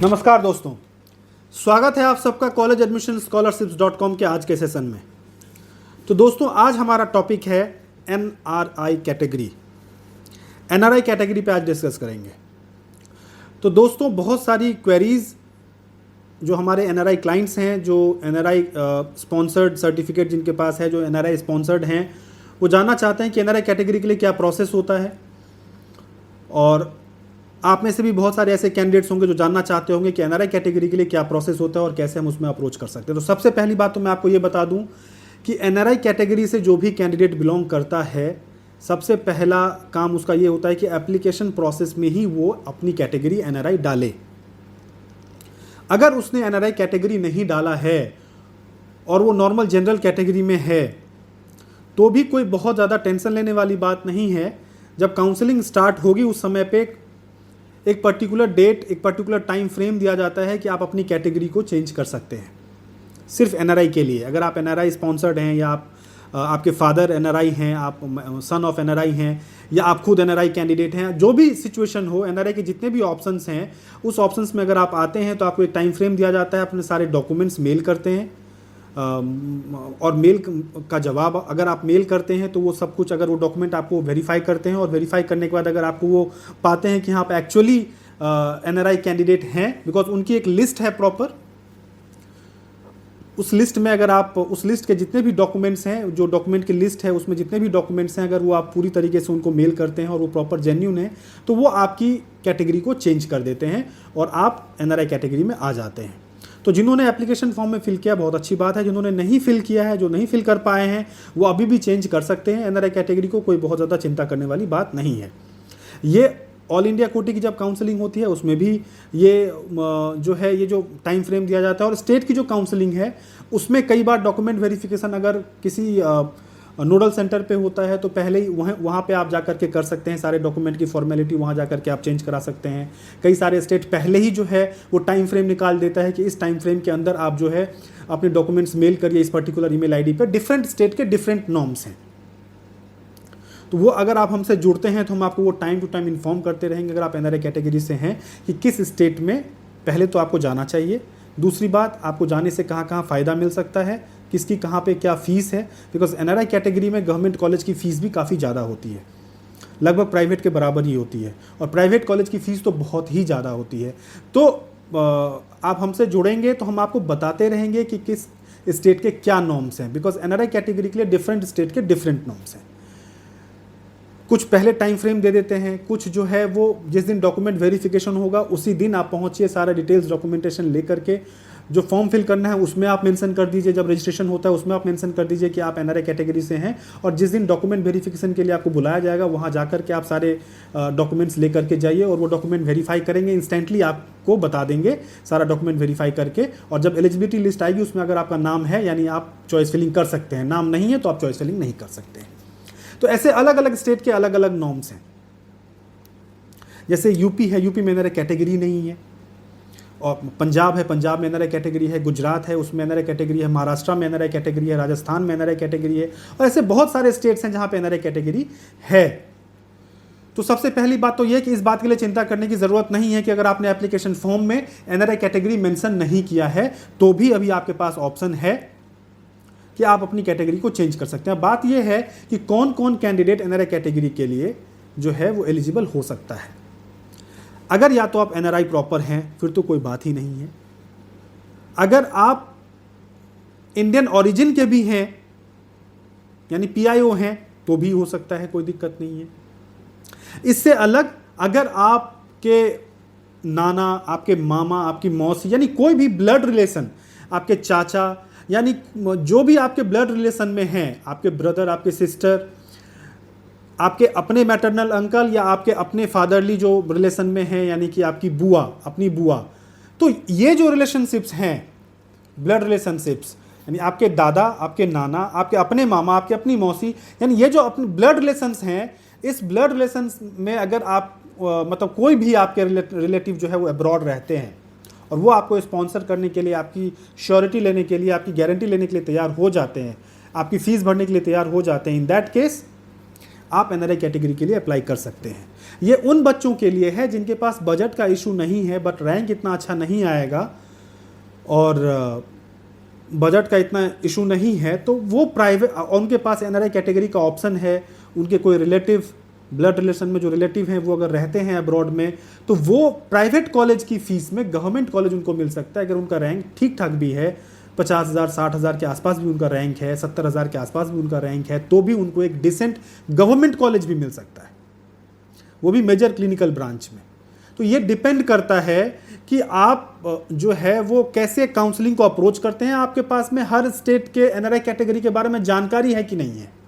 नमस्कार दोस्तों, स्वागत है आप सबका कॉलेज एडमिशन स्कॉलरशिप्स.com के आज के सेशन में। तो दोस्तों, आज हमारा टॉपिक है एनआरआई कैटेगरी। एनआरआई कैटेगरी पे आज डिस्कस करेंगे। तो दोस्तों, बहुत सारी क्वेरीज जो हमारे एनआरआई क्लाइंट्स हैं, जो एनआरआई स्पॉन्सर्ड सर्टिफिकेट जिनके पास है, जो एनआरआई स्पॉन्सर्ड हैं, वो जानना चाहते हैं कि एनआरआई कैटेगरी के लिए क्या प्रोसेस होता है। और आप में से भी बहुत सारे ऐसे कैंडिडेट्स होंगे जो जानना चाहते होंगे कि एनआरआई कैटेगरी के लिए क्या प्रोसेस होता है और कैसे हम उसमें अप्रोच कर सकते हैं। तो सबसे पहली बात तो मैं आपको ये बता दूं कि एनआरआई कैटेगरी से जो भी कैंडिडेट बिलोंग करता है, सबसे पहला काम उसका ये होता है कि एप्लीकेशन प्रोसेस में ही वो अपनी कैटेगरी एनआरआई डाले। अगर उसने एनआरआई कैटेगरी नहीं डाला है और वो नॉर्मल जनरल कैटेगरी में है, तो भी कोई बहुत ज़्यादा टेंशन लेने वाली बात नहीं है। जब काउंसलिंग स्टार्ट होगी उस समय पे एक पर्टिकुलर डेट, एक पर्टिकुलर टाइम फ्रेम दिया जाता है कि आप अपनी कैटेगरी को चेंज कर सकते हैं, सिर्फ एनआरआई के लिए। अगर आप एनआरआई स्पॉन्सर्ड हैं या आपके फादर एनआरआई हैं, आप सन ऑफ एनआरआई हैं, या आप खुद एनआरआई कैंडिडेट हैं, जो भी सिचुएशन हो, एनआरआई के जितने भी ऑप्शंस हैं, उस ऑप्शंस में अगर आप आते हैं तो आपको एक टाइम फ्रेम दिया जाता है। अपने सारे डॉक्यूमेंट्स मेल करते हैं और मेल का जवाब अगर आप मेल करते हैं तो वो सब कुछ, अगर वो डॉक्यूमेंट आपको वेरीफाई करते हैं और वेरीफाई करने के बाद अगर आपको वो पाते हैं कि हाँ, आप एक्चुअली एनआरआई कैंडिडेट हैं, बिकॉज उनकी एक लिस्ट है प्रॉपर। उस लिस्ट में अगर आप उस लिस्ट के जितने भी डॉक्यूमेंट्स हैं, जो डॉक्यूमेंट की लिस्ट है उसमें जितने भी डॉक्यूमेंट्स हैं, अगर वो आप पूरी तरीके से उनको मेल करते हैं और वो प्रॉपर जेन्यून है, तो वो आपकी कैटेगरी को चेंज कर देते हैं और आप एनआरआई कैटेगरी में आ जाते हैं। तो जिन्होंने एप्लीकेशन फॉर्म में फिल किया, बहुत अच्छी बात है। जिन्होंने नहीं फिल किया है, जो नहीं फिल कर पाए हैं, वो अभी भी चेंज कर सकते हैं एनआरआई कैटेगरी को। कोई बहुत ज़्यादा चिंता करने वाली बात नहीं है। ये ऑल इंडिया कोटी की जब काउंसलिंग होती है उसमें भी ये जो है, ये जो टाइम फ्रेम दिया जाता है। और स्टेट की जो काउंसलिंग है उसमें कई बार डॉक्यूमेंट वेरिफिकेशन अगर किसी नोडल सेंटर पे होता है तो पहले ही वहाँ पे आप जा कर के कर सकते हैं। सारे डॉक्यूमेंट की फॉर्मेलिटी वहाँ जा कर के आप चेंज करा सकते हैं। कई सारे स्टेट पहले ही जो है वो टाइम फ्रेम निकाल देता है कि इस टाइम फ्रेम के अंदर आप जो है अपने डॉक्यूमेंट्स मेल करिए इस पर्टिकुलर ईमेल आईडी पर। डिफरेंट स्टेट के डिफरेंट नॉर्म्स हैं, तो वो अगर आप हमसे जुड़ते हैं तो हम आपको वो टाइम टू टाइम इन्फॉर्म करते रहेंगे। अगर आप एनआरआई कैटेगरी से हैं कि किस स्टेट में, पहले तो आपको जाना चाहिए। दूसरी बात, आपको जाने से कहाँ कहाँ फ़ायदा मिल सकता है, किसकी कहाँ पे क्या फ़ीस है, बिकॉज एनआरआई कैटेगरी में गवर्नमेंट कॉलेज की फ़ीस भी काफ़ी ज़्यादा होती है, लगभग प्राइवेट के बराबर ही होती है। और प्राइवेट कॉलेज की फ़ीस तो बहुत ही ज़्यादा होती है। तो आप हमसे जुड़ेंगे तो हम आपको बताते रहेंगे कि किस स्टेट के क्या नॉर्म्स हैं, बिकॉज एनआरआई कैटेगरी के लिए डिफरेंट स्टेट के डिफरेंट नॉर्म्स हैं। कुछ पहले टाइम फ्रेम दे देते हैं, कुछ जो है वो जिस दिन डॉक्यूमेंट वेरिफिकेशन होगा उसी दिन आप पहुंचिए, सारा डिटेल्स डॉक्यूमेंटेशन लेकर के। जो फॉर्म फिल करना है उसमें आप मेंशन कर दीजिए, जब रजिस्ट्रेशन होता है उसमें आप मेंशन कर दीजिए कि आप एनआरआई कैटेगरी से हैं। और जिस दिन डॉक्यूमेंट वेरिफिकेशन के लिए आपको बुलाया जाएगा, वहाँ जाकर के आप सारे डॉक्यूमेंट्स लेकर के जाइए और वो डॉक्यूमेंट वेरीफाई करेंगे। इंस्टेंटली आपको बता देंगे सारा डॉक्यूमेंट वेरीफाई करके। और जब एलिजिबिलिटी लिस्ट आएगी उसमें अगर आपका नाम है, यानी आप चॉइस फिलिंग कर सकते हैं, नाम नहीं है तो आप चॉइस फिलिंग नहीं कर सकते हैं। तो ऐसे अलग अलग स्टेट के अलग अलग नॉर्म्स हैं। जैसे यूपी है, यूपी में एनआरआई कैटेगरी नहीं है। और पंजाब है, पंजाब में एनआरआई कैटेगरी है। गुजरात है, उसमें एनआरआई कैटेगरी है। महाराष्ट्र में एनआरआई कैटेगरी है। राजस्थान में एनआरआई कैटेगरी है। और ऐसे बहुत सारे स्टेट्स हैं जहां पे एनआरआई कैटेगरी है। तो सबसे पहली बात तो यह है कि इस बात के लिए चिंता करने की जरूरत नहीं है कि अगर आपने एप्लीकेशन फॉर्म में एनआरआई कैटेगरी मेंशन नहीं किया है तो भी अभी आपके पास ऑप्शन है कि आप अपनी कैटेगरी को चेंज कर सकते हैं। बात यह है कि कौन कौन कैंडिडेट एनआरआई कैटेगरी के लिए जो है वो एलिजिबल हो सकता है। अगर या तो आप एनआरआई प्रॉपर हैं फिर तो कोई बात ही नहीं है। अगर आप इंडियन ओरिजिन के भी हैं, यानी पीआईओ हैं, तो भी हो सकता है, कोई दिक्कत नहीं है। इससे अलग अगर आपके नाना, आपके मामा, आपकी मौसी, यानी कोई भी ब्लड रिलेशन, आपके चाचा, यानी जो भी आपके ब्लड रिलेशन में हैं, आपके ब्रदर, आपके सिस्टर, आपके अपने मैटरनल अंकल या आपके अपने फादरली जो रिलेशन में हैं, यानी कि आपकी बुआ, अपनी बुआ, तो ये जो रिलेशनशिप्स हैं, ब्लड रिलेशनशिप्स, यानी आपके दादा, आपके नाना, आपके अपने मामा, आपके अपनी मौसी, यानी ये जो अपने ब्लड रिलेशंस हैं, इस ब्लड रिलेशंस में अगर आप मतलब कोई भी आपके रिलेटिव जो है वो अब्रॉड रहते हैं और वो आपको स्पॉन्सर करने के लिए, आपकी श्योरिटी लेने के लिए, आपकी गारंटी लेने के लिए तैयार हो जाते हैं, आपकी फ़ीस भरने के लिए तैयार हो जाते हैं, इन दैट केस आप एनआरआई कैटेगरी के लिए अप्लाई कर सकते हैं। ये उन बच्चों के लिए है जिनके पास बजट का इशू नहीं है, बट रैंक इतना अच्छा नहीं आएगा और बजट का इतना इशू नहीं है, तो वो प्राइवेट, उनके पास एनआरआई कैटेगरी का ऑप्शन है। उनके कोई रिलेटिव, ब्लड रिलेशन में जो रिलेटिव हैं वो अगर रहते हैं अब्रॉड में, तो वो प्राइवेट कॉलेज की फीस में गवर्नमेंट कॉलेज उनको मिल सकता है। अगर उनका रैंक ठीक ठाक भी है, 50,000 60,000 के आसपास भी उनका रैंक है, 70,000 के आसपास भी उनका रैंक है, तो भी उनको एक डिसेंट गवर्नमेंट कॉलेज भी मिल सकता है, वो भी मेजर क्लिनिकल ब्रांच में। तो ये डिपेंड करता है कि आप जो है वो कैसे काउंसलिंग को अप्रोच करते हैं। आपके पास में हर स्टेट के एनआरआई कैटेगरी के बारे में जानकारी है कि नहीं है।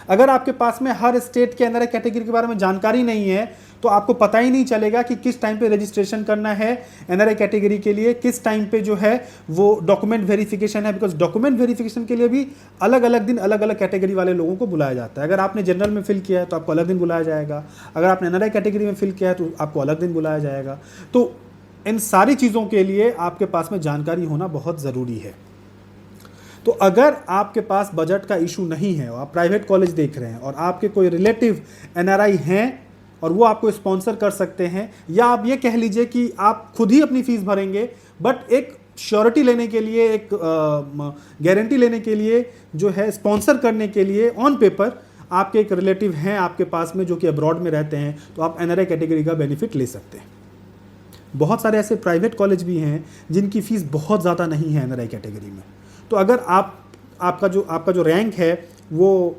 अगर आपके पास में हर स्टेट के एनआरआई कैटेगरी के बारे में जानकारी नहीं है, तो आपको पता ही नहीं चलेगा कि किस टाइम पे रजिस्ट्रेशन करना है एनआरआई कैटेगरी के लिए, किस टाइम पे जो है वो डॉक्यूमेंट वेरिफिकेशन है। बिकॉज डॉक्यूमेंट वेरिफिकेशन के लिए भी अलग अलग दिन अलग अलग कैटेगरी वाले लोगों को बुलाया जाता है। अगर आपने जनरल में फिल किया है तो आपको अलग दिन बुलाया जाएगा, अगर आपने एनआरआई कैटेगरी में फिल किया है तो आपको अलग दिन बुलाया जाएगा। तो इन सारी चीज़ों के लिए आपके पास में जानकारी होना बहुत ज़रूरी है। तो अगर आपके पास बजट का इशू नहीं है और आप प्राइवेट कॉलेज देख रहे हैं और आपके कोई रिलेटिव एनआरआई हैं और वो आपको स्पॉन्सर कर सकते हैं, या आप ये कह लीजिए कि आप खुद ही अपनी फीस भरेंगे, बट एक श्योरिटी लेने के लिए, एक गारंटी लेने के लिए, जो है स्पॉन्सर करने के लिए ऑन पेपर आपके एक रिलेटिव हैं आपके पास में जो कि अब्रॉड में रहते हैं, तो आप एनआरआई कैटेगरी का बेनिफिट ले सकते हैं। बहुत सारे ऐसे प्राइवेट कॉलेज भी हैं जिनकी फ़ीस बहुत ज़्यादा नहीं है एनआरआई कैटेगरी में। तो अगर आपका जो रैंक है वो